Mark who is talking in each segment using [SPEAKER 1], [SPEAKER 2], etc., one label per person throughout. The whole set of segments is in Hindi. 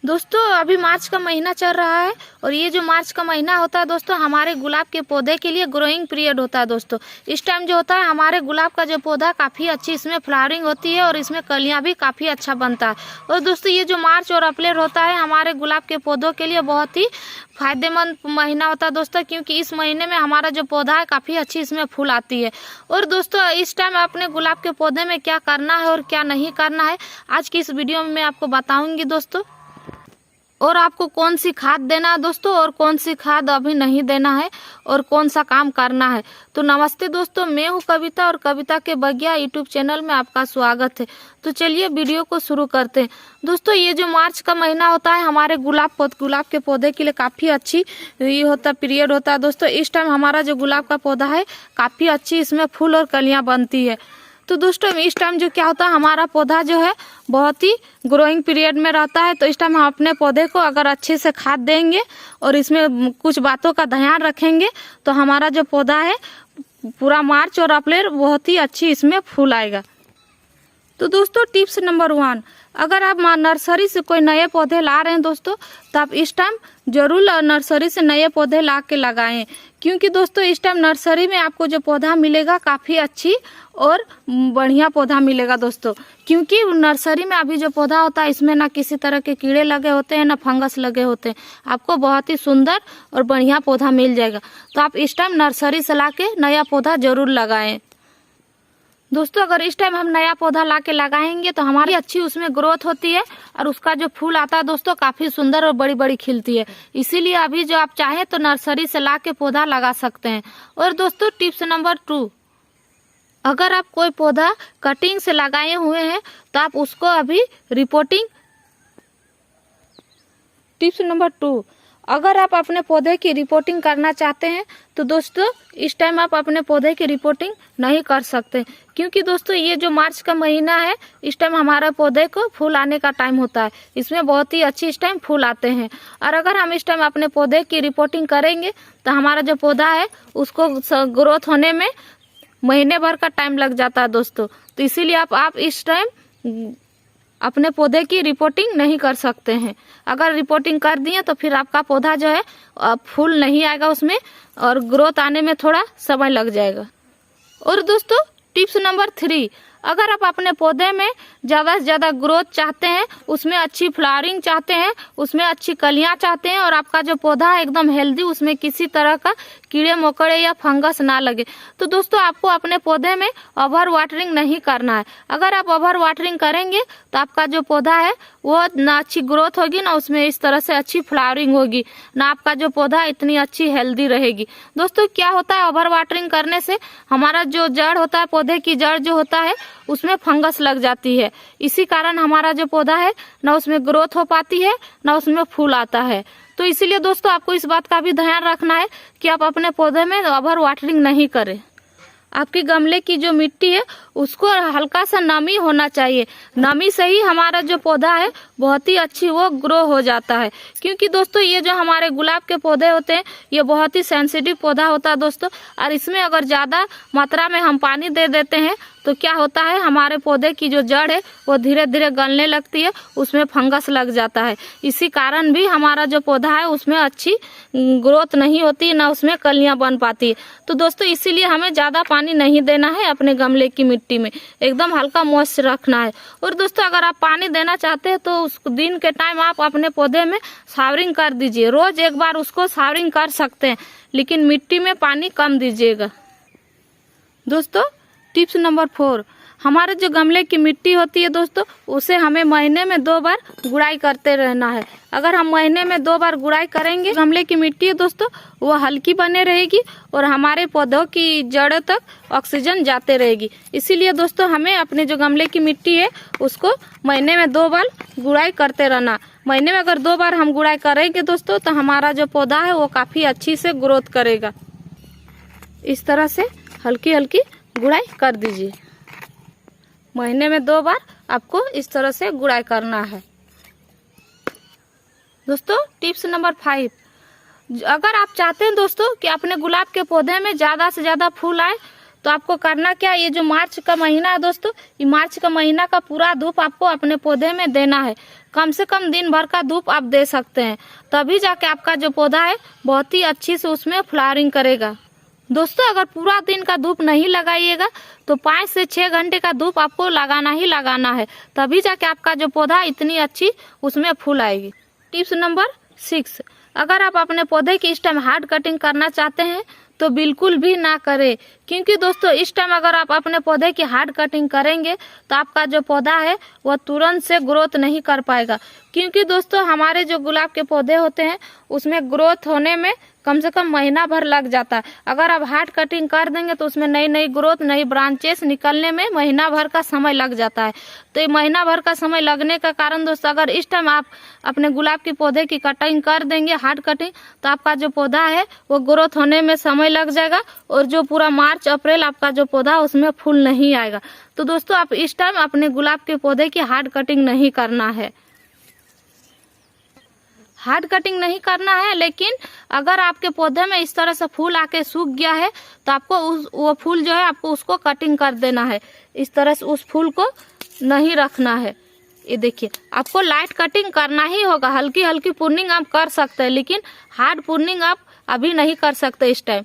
[SPEAKER 1] दोस्तों अभी मार्च का महीना चल रहा है और ये जो मार्च का महीना होता है दोस्तों हमारे गुलाब के पौधे के लिए ग्रोइंग पीरियड होता है। दोस्तों इस टाइम जो होता है हमारे गुलाब का जो पौधा काफ़ी अच्छी इसमें फ्लावरिंग होती है और इसमें कलियां भी काफ़ी अच्छा बनता है। और दोस्तों ये जो मार्च और अप्रैल होता है हमारे गुलाब के पौधों के लिए बहुत ही फायदेमंद महीना होता है दोस्तों, क्योंकि इस महीने में हमारा जो पौधा है काफ़ी अच्छी इसमें फूल आती है। और दोस्तों इस टाइम अपने गुलाब के पौधे में क्या करना है और क्या नहीं करना है आज की इस वीडियो में मैं आपको बताऊंगी दोस्तों। और आपको कौन सी खाद देना है दोस्तों और कौन सी खाद अभी नहीं देना है और कौन सा काम करना है। तो नमस्ते दोस्तों, मैं हूँ कविता और कविता के बगिया यूट्यूब चैनल में आपका स्वागत है। तो चलिए वीडियो को शुरू करते हैं। दोस्तों ये जो मार्च का महीना होता है हमारे गुलाब के पौधे के लिए काफ़ी अच्छी ये होता पीरियड होता है दोस्तों। इस टाइम हमारा जो गुलाब का पौधा है काफ़ी अच्छी इसमें फूल और कलियाँ बनती है। तो दोस्तों इस टाइम जो क्या होता है हमारा पौधा जो है बहुत ही ग्रोइंग पीरियड में रहता है। तो इस टाइम हम अपने पौधे को अगर अच्छे से खाद देंगे और इसमें कुछ बातों का ध्यान रखेंगे तो हमारा जो पौधा है पूरा मार्च और अप्रैल बहुत ही अच्छी इसमें फूल आएगा। तो दोस्तों टिप्स नंबर 1, अगर आप नर्सरी से कोई नए पौधे ला रहे हैं दोस्तों तो आप इस टाइम जरूर नर्सरी से नए पौधे ला के लगाएं, क्योंकि दोस्तों इस टाइम नर्सरी में आपको जो पौधा मिलेगा काफ़ी अच्छी और बढ़िया पौधा मिलेगा दोस्तों। क्योंकि नर्सरी में अभी जो पौधा होता है इसमें ना किसी तरह के कीड़े लगे होते हैं ना फंगस लगे होते हैं, आपको बहुत ही सुंदर और बढ़िया पौधा मिल जाएगा। तो आप इस टाइम नर्सरी से ला के नया पौधा जरूर लगाएं दोस्तों। अगर इस टाइम हम नया पौधा ला के लगाएंगे तो हमारी अच्छी उसमें ग्रोथ होती है और उसका जो फूल आता है दोस्तों काफ़ी सुंदर और बड़ी बड़ी खिलती है। इसीलिए अभी जो आप चाहें तो नर्सरी से ला के पौधा लगा सकते हैं। और दोस्तों टिप्स नंबर 2, अगर आप कोई पौधा कटिंग से लगाए हुए हैं तो आप उसको अभी रिपोर्टिंग। टिप्स नंबर 2, अगर आप अपने पौधे की रिपोर्टिंग करना चाहते हैं तो दोस्तों इस टाइम आप अपने पौधे की रिपोर्टिंग नहीं कर सकते, क्योंकि दोस्तों ये जो मार्च का महीना है इस टाइम हमारे पौधे को फूल आने का टाइम होता है। इसमें बहुत ही अच्छी इस टाइम फूल आते हैं और अगर हम इस टाइम अपने पौधे की रिपोर्टिंग करेंगे तो हमारा जो पौधा है उसको ग्रोथ होने में महीने भर का टाइम लग जाता है दोस्तों। तो इसीलिए आप इस टाइम अपने पौधे की रिपोर्टिंग नहीं कर सकते हैं। अगर रिपोर्टिंग कर दिए तो फिर आपका पौधा जो है फूल नहीं आएगा उसमें और ग्रोथ आने में थोड़ा समय लग जाएगा। और दोस्तों टिप्स नंबर 3, अगर आप अपने पौधे में ज़्यादा से ज़्यादा ग्रोथ चाहते हैं, उसमें अच्छी फ्लावरिंग चाहते हैं, उसमें अच्छी कलियां चाहते हैं और आपका जो पौधा है एकदम हेल्दी, उसमें किसी तरह का कीड़े मकोड़े या फंगस ना लगे, तो दोस्तों आपको अपने पौधे में ओवर वाटरिंग नहीं करना है। अगर आप ओवर वाटरिंग करेंगे तो आपका जो पौधा है वो ना अच्छी ग्रोथ होगी ना उसमें इस तरह से अच्छी फ्लावरिंग होगी, ना आपका जो पौधा इतनी अच्छी हेल्दी रहेगी। दोस्तों क्या होता है ओवर वाटरिंग करने से हमारा जो जड़ होता है, पौधे की जड़ जो होता है उसमें फंगस लग जाती है। इसी कारण हमारा जो पौधा है ना उसमें ग्रोथ हो पाती है ना उसमें फूल आता है। तो इसीलिए दोस्तों आपको इस बात का भी ध्यान रखना है कि आप अपने पौधे में ओवर वाटरिंग नहीं करें। आपकी गमले की जो मिट्टी है उसको हल्का सा नमी होना चाहिए, नमी से ही हमारा जो पौधा है बहुत ही अच्छी वो ग्रो हो जाता है। क्योंकि दोस्तों ये जो हमारे गुलाब के पौधे होते हैं ये बहुत ही सेंसिटिव पौधा होता है दोस्तों, और इसमें अगर ज़्यादा मात्रा में हम पानी दे देते हैं तो क्या होता है हमारे पौधे की जो जड़ है वो धीरे धीरे गलने लगती है, उसमें फंगस लग जाता है। इसी कारण भी हमारा जो पौधा है उसमें अच्छी ग्रोथ नहीं होती, ना उसमें कलियां बन पाती है। तो दोस्तों इसीलिए हमें ज़्यादा पानी नहीं देना है, अपने गमले की मिट्टी में एकदम हल्का मॉइस्ट रखना है। और दोस्तों अगर आप पानी देना चाहते हैं तो उस दिन के टाइम आप अपने पौधे में शावरिंग कर दीजिए, रोज एक बार उसको शावरिंग कर सकते हैं, लेकिन मिट्टी में पानी कम दीजिएगा। दोस्तों टिप्स नंबर 4, हमारे जो गमले की मिट्टी होती है दोस्तों उसे हमें महीने में 2 बार गुड़ाई करते रहना है। अगर हम महीने में 2 बार गुड़ाई करेंगे गमले की मिट्टी है दोस्तों वो हल्की बने रहेगी और हमारे पौधों की जड़ों तक ऑक्सीजन जाते रहेगी। इसीलिए दोस्तों हमें अपने जो गमले की मिट्टी है उसको महीने में 2 बार गुड़ाई करते रहना। महीने में अगर 2 बार हम गुड़ाई करेंगे दोस्तों तो हमारा जो पौधा है वो काफ़ी अच्छी से ग्रोथ करेगा। इस तरह से हल्की हल्की गुड़ाई कर दीजिए। महीने में 2 बार आपको इस तरह से गुड़ाई करना है। दोस्तों टिप्स नंबर 5, अगर आप चाहते हैं दोस्तों कि अपने गुलाब के पौधे में ज़्यादा से ज़्यादा फूल आए तो आपको करना क्या, ये जो मार्च का महीना है दोस्तों, ये मार्च का महीना का पूरा धूप आपको अपने पौधे में देना है। कम से कम दिन भर का धूप आप दे सकते हैं, तभी जाके आपका जो पौधा है बहुत ही अच्छी से उसमें फ्लावरिंग करेगा। दोस्तों अगर पूरा दिन का धूप नहीं लगाइएगा तो 5 से 6 घंटे का धूप आपको लगाना ही लगाना है, तभी जाके आपका जो पौधा इतनी अच्छी उसमें फूल आएगी। टिप्स नंबर 6, अगर आप अपने पौधे की इस टाइम हार्ड कटिंग करना चाहते हैं तो बिल्कुल भी ना करें, क्योंकि दोस्तों इस टाइम अगर आप अपने पौधे की हार्ड कटिंग करेंगे तो आपका जो पौधा है वह तुरंत से ग्रोथ नहीं कर पाएगा। क्योंकि दोस्तों हमारे जो गुलाब के पौधे होते हैं उसमें ग्रोथ होने में कम से कम महीना भर लग जाता है। अगर आप हार्ड कटिंग कर देंगे तो उसमें नई नई ग्रोथ, नई ब्रांचेस निकलने में महीना भर का समय लग जाता है। तो ये महीना भर का समय लगने का कारण दोस्तों, अगर इस टाइम आप अपने गुलाब के पौधे की कटिंग कर देंगे हार्ड कटिंग, तो आपका जो पौधा है वो ग्रोथ होने में समय लग जाएगा और जो पूरा मार्च अप्रैल आपका जो पौधा उसमें फूल नहीं आएगा। तो दोस्तों आप इस टाइम अपने गुलाब के पौधे की हार्ड कटिंग नहीं करना है, हार्ड कटिंग नहीं करना है। लेकिन अगर आपके पौधे में इस तरह से फूल आके सूख गया है तो आपको वो फूल जो है आपको उसको कटिंग कर देना है। इस तरह से उस फूल को नहीं रखना है। ये देखिए आपको लाइट कटिंग करना ही होगा, हल्की हल्की प्रूनिंग आप कर सकते हैं, लेकिन हार्ड प्रूनिंग आप अभी नहीं कर सकते इस टाइम।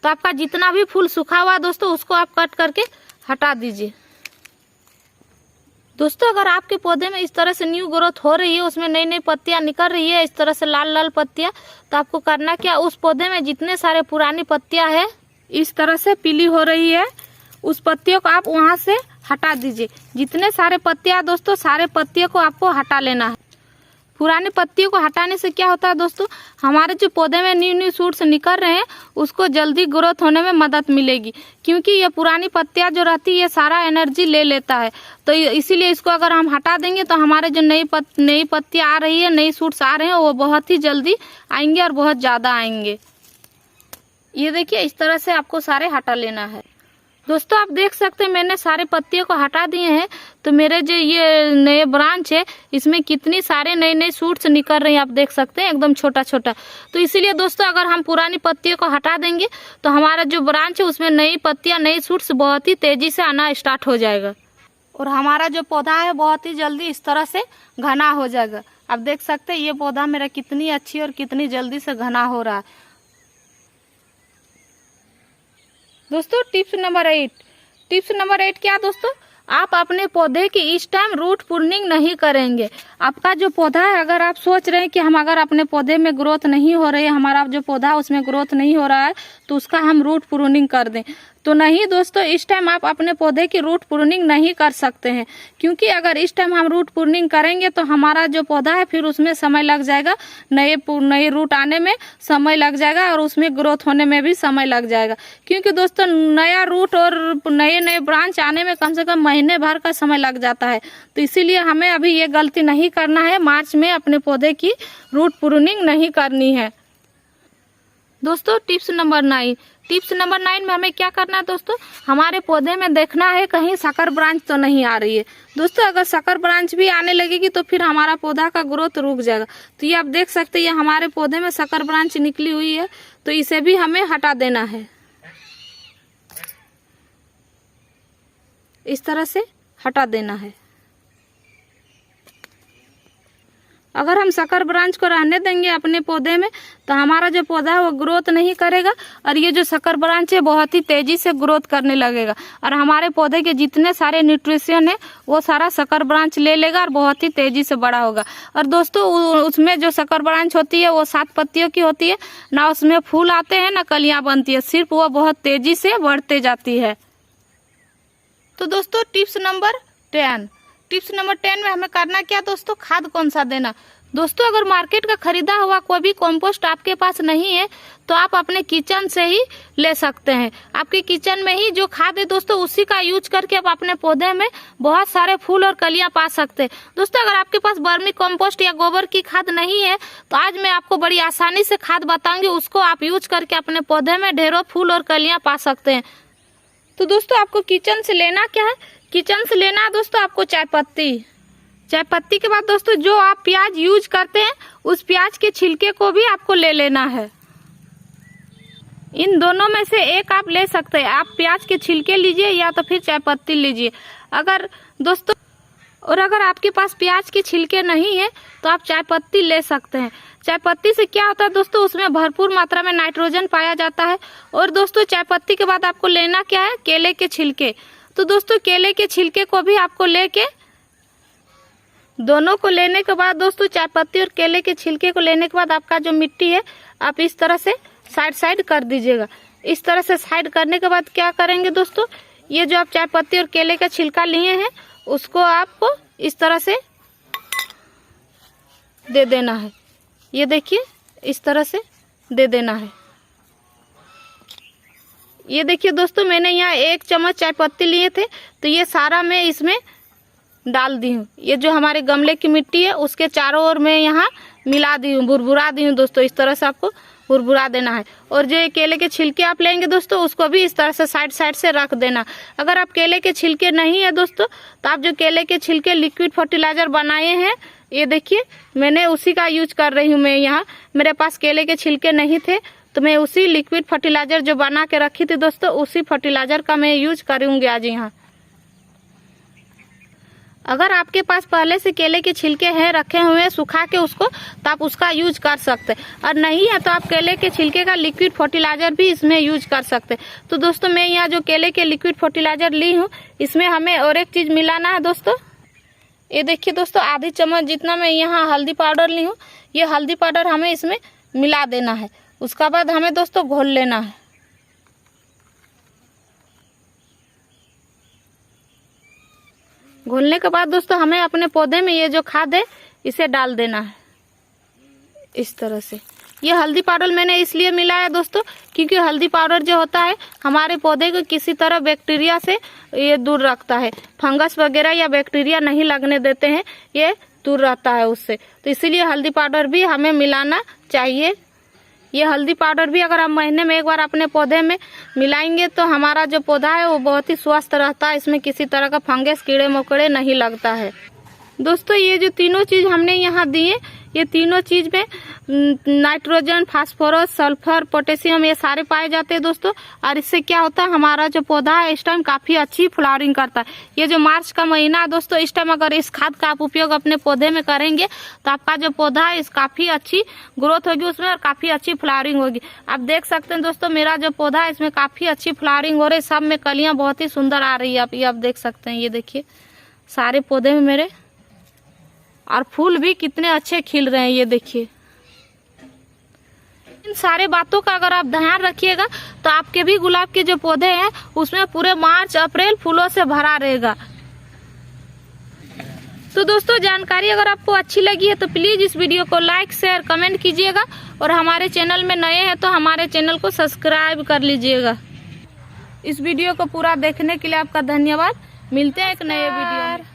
[SPEAKER 1] तो आपका जितना भी फूल सूखा हुआ दोस्तों उसको आप कट करके हटा दीजिए। दोस्तों अगर आपके पौधे में इस तरह से न्यू ग्रोथ हो रही है, उसमें नई नई पत्तियां निकल रही है, इस तरह से लाल लाल पत्तियां, तो आपको करना क्या, उस पौधे में जितने सारे पुरानी पत्तियां है इस तरह से पीली हो रही है, उस पत्तियों को आप वहां से हटा दीजिए। जितने सारे पत्तियां दोस्तों, सारे पत्तियों को आपको हटा लेना है। पुरानी पत्तियों को हटाने से क्या होता है दोस्तों, हमारे जो पौधे में न्यू न्यू शूट्स निकल रहे हैं उसको जल्दी ग्रोथ होने में मदद मिलेगी। क्योंकि ये पुरानी पत्तियां जो रहती है ये सारा एनर्जी ले लेता है, तो इसीलिए इसको अगर हम हटा देंगे तो हमारे जो नई पत्तियां आ रही है, नई शूट्स आ रहे हैं, वो बहुत ही जल्दी आएंगे और बहुत ज़्यादा आएंगे। ये देखिए इस तरह से आपको सारे हटा लेना है। दोस्तों आप देख सकते हैं मैंने सारे पत्तियों को हटा दिए हैं, तो मेरे जो ये नए ब्रांच है इसमें कितनी सारे नए नए शूट्स निकल रहे हैं, आप देख सकते हैं एकदम छोटा छोटा। तो इसीलिए दोस्तों अगर हम पुरानी पत्तियों को हटा देंगे तो हमारा जो ब्रांच है उसमें नई पत्तियां, नई शूट्स बहुत ही तेजी से आना स्टार्ट हो जाएगा और हमारा जो पौधा है बहुत ही जल्दी इस तरह से घना हो जाएगा। आप देख सकते हैं ये पौधा मेरा कितनी अच्छी और कितनी जल्दी से घना हो रहा है। दोस्तों टिप्स नंबर 8 क्या दोस्तों, आप अपने पौधे की इस टाइम रूट प्रूनिंग नहीं करेंगे। आपका जो पौधा है, अगर आप सोच रहे हैं कि हम अगर अपने पौधे में ग्रोथ नहीं हो रही है, हमारा जो पौधा है उसमें ग्रोथ नहीं हो रहा है, तो उसका हम रूट प्रूनिंग कर दें, तो नहीं दोस्तों, इस टाइम आप अपने पौधे की रूट प्रूनिंग नहीं कर सकते हैं। क्योंकि अगर इस टाइम हम रूट प्रूनिंग करेंगे तो हमारा जो पौधा है फिर उसमें समय लग जाएगा, नए रूट आने में समय लग जाएगा और उसमें ग्रोथ होने में भी समय लग जाएगा। क्योंकि दोस्तों नया रूट और नए ब्रांच आने में कम से कम महीने भर का समय लग जाता है। तो इसीलिए हमें अभी ये गलती नहीं करना है, मार्च में अपने पौधे की रूट प्रूनिंग नहीं करनी है। दोस्तों टिप्स नंबर 9 में हमें क्या करना है दोस्तों, हमारे पौधे में देखना है कहीं संकर ब्रांच तो नहीं आ रही है। दोस्तों अगर संकर ब्रांच भी आने लगेगी तो फिर हमारा पौधा का ग्रोथ रुक जाएगा। तो ये आप देख सकते हैं, ये हमारे पौधे में संकर ब्रांच निकली हुई है, तो इसे भी हमें हटा देना है। इस तरह से हटा देना है। अगर हम संकर ब्रांच को रहने देंगे अपने पौधे में तो हमारा जो पौधा है वो ग्रोथ नहीं करेगा और ये जो संकर ब्रांच है बहुत ही तेजी से ग्रोथ करने लगेगा और हमारे पौधे के जितने सारे न्यूट्रिशन है वो सारा संकर ब्रांच ले लेगा और बहुत ही तेजी से बड़ा होगा। और दोस्तों उसमें जो संकर ब्रांच होती है वो 7 पत्तियों की होती है, ना उसमें फूल आते हैं ना कलियां बनती है, सिर्फ वो बहुत तेजी से बढ़ते जाती है। तो दोस्तों टिप्स नंबर 10 में हमें करना क्या दोस्तों, खाद कौन सा देना। दोस्तों अगर मार्केट का खरीदा हुआ कोई भी कंपोस्ट आपके पास नहीं है तो आप अपने किचन से ही ले सकते हैं। आपके किचन में ही जो खाद है दोस्तों उसी का यूज करके आप अपने पौधे में बहुत सारे फूल और कलियां पा सकते हैं। दोस्तों अगर आपके पास वर्मी कंपोस्ट या गोबर की खाद नहीं है तो आज मैं आपको बड़ी आसानी से खाद बताऊंगी, उसको आप यूज करके अपने पौधे में ढेरों फूल और कलियां पा सकते हैं। तो दोस्तों आपको किचन से लेना क्या है, किचन से लेना है दोस्तों आपको चाय पत्ती के बाद दोस्तों जो आप प्याज यूज करते हैं उस प्याज के छिलके को भी आपको ले लेना है। इन दोनों में से एक आप ले सकते हैं। आप प्याज के छिलके लीजिए या तो फिर चाय पत्ती लीजिए। अगर आपके पास प्याज के छिलके नहीं है तो आप चाय पत्ती ले सकते हैं। चाय पत्ती से क्या होता है दोस्तों, उसमें भरपूर मात्रा में नाइट्रोजन पाया जाता है। और दोस्तों चाय पत्ती के बाद आपको लेना क्या है, केले के छिलके। तो दोस्तों केले के छिलके को भी आपको लेके, दोनों को लेने के बाद दोस्तों, चाय पत्ती और केले के छिलके को लेने के बाद आपका जो मिट्टी है आप इस तरह से साइड कर दीजिएगा। इस तरह से साइड करने के बाद क्या करेंगे दोस्तों, ये जो आप चाय पत्ती और केले का छिलका लिए हैं उसको आपको इस तरह से दे देना है। ये देखिए इस तरह से दे देना है। ये देखिए दोस्तों, मैंने यहाँ 1 चम्मच चाय पत्ती लिए थे तो ये सारा मैं इसमें डाल दी हूँ। ये जो हमारे गमले की मिट्टी है उसके चारों ओर मैं यहाँ मिला दी हूँ, बुरबुरा दी हूँ दोस्तों। इस तरह से आपको बुरबुरा देना है। और जो ये केले के छिलके आप लेंगे दोस्तों, उसको भी इस तरह से साइड से रख देना। अगर आप केले के छिलके नहीं है दोस्तों, तो आप जो केले के छिलके लिक्विड फर्टिलाइजर बनाए हैं, ये देखिए मैंने उसी का यूज कर रही हूँ। मैं यहाँ, मेरे पास केले के छिलके नहीं थे तो मैं उसी लिक्विड फर्टिलाइजर जो बना के रखी थी दोस्तों, उसी फर्टिलाइजर का मैं यूज करूँगी आज यहाँ। अगर आपके पास पहले से केले के छिलके हैं रखे हुए हैं सुखा के उसको, तो आप उसका यूज कर सकते हैं। और नहीं है तो आप केले के छिलके का लिक्विड फर्टिलाइजर भी इसमें यूज कर सकते हैं। तो दोस्तों मैं यहाँ जो केले के लिक्विड फर्टिलाइजर ली हूँ, इसमें हमें और एक चीज मिलाना है दोस्तों। ये देखिए दोस्तों, आधी चम्मच जितना मैं यहाँ हल्दी पाउडर ली हूँ, ये हल्दी पाउडर हमें इसमें मिला देना है। उसका बाद हमें दोस्तों घोल लेना है। घोलने के बाद दोस्तों हमें अपने पौधे में ये जो खाद है इसे डाल देना है इस तरह से। ये हल्दी पाउडर मैंने इसलिए मिलाया दोस्तों, क्योंकि हल्दी पाउडर जो होता है हमारे पौधे को किसी तरह बैक्टीरिया से ये दूर रखता है। फंगस वगैरह या बैक्टीरिया नहीं लगने देते हैं, ये दूर रहता है उससे। तो इसीलिए हल्दी पाउडर भी हमें मिलाना चाहिए। ये हल्दी पाउडर भी अगर हम महीने में एक बार अपने पौधे में मिलाएंगे तो हमारा जो पौधा है वो बहुत ही स्वस्थ रहता है। इसमें किसी तरह का फंगस, कीड़े मकोड़े नहीं लगता है। दोस्तों ये जो तीनों चीज हमने यहाँ दिए, ये तीनों चीज में नाइट्रोजन, फास्फोरस, सल्फर, पोटेशियम ये सारे पाए जाते हैं दोस्तों। और इससे क्या होता है, हमारा जो पौधा है इस टाइम काफी अच्छी फ्लावरिंग करता है। ये जो मार्च का महीना है दोस्तों, इस टाइम अगर इस खाद का आप उपयोग अपने पौधे में करेंगे तो आपका जो पौधा है इस काफी अच्छी ग्रोथ होगी उसमें और काफी अच्छी फ्लावरिंग होगी। आप देख सकते हैं दोस्तों, मेरा जो पौधा है इसमें काफी अच्छी फ्लावरिंग हो रही है। सब में कलियां बहुत ही सुंदर आ रही है। आप देख सकते हैं, ये देखिए सारे पौधे में मेरे, और फूल भी कितने अच्छे खिल रहे हैं। ये देखिए, इन सारे बातों का अगर आप ध्यान रखिएगा तो आपके भी गुलाब के जो पौधे हैं उसमें पूरे मार्च अप्रैल फूलों से भरा रहेगा। तो दोस्तों जानकारी अगर आपको अच्छी लगी है तो प्लीज इस वीडियो को लाइक, शेयर, कमेंट कीजिएगा। और हमारे चैनल में नए हैं तो हमारे चैनल को सब्सक्राइब कर लीजिएगा। इस वीडियो को पूरा देखने के लिए आपका धन्यवाद। मिलते हैं एक नए वीडियो में।